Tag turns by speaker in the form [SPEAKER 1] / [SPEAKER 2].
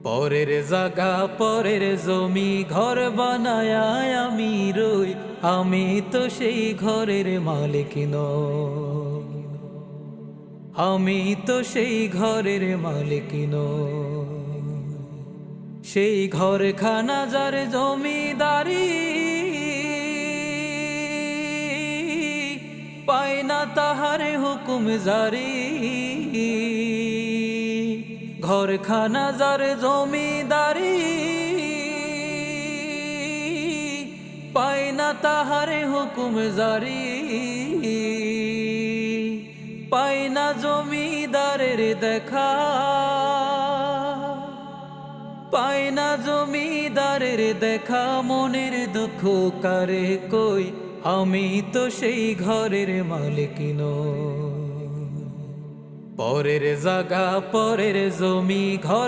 [SPEAKER 1] পরের জাগা পরের জমি ঘর বানায় আমি রই, আমি তো সেই ঘরের মালিক নই, আমি তো সেই ঘরের মালিক নই। সেই ঘরখানা যার জমিদারি, পায় না তাহার হুকুম জারি। ঘরখানা যার জমিদারি, পায় না তাহার হুকুম জারি। পায় না জমিদারের দেখা, পায় না জমিদারের দেখা। মনের দুঃখ কারে কই, আমি তো সেই ঘরের মালিক নই। পরের জাগা পরের জমি ঘর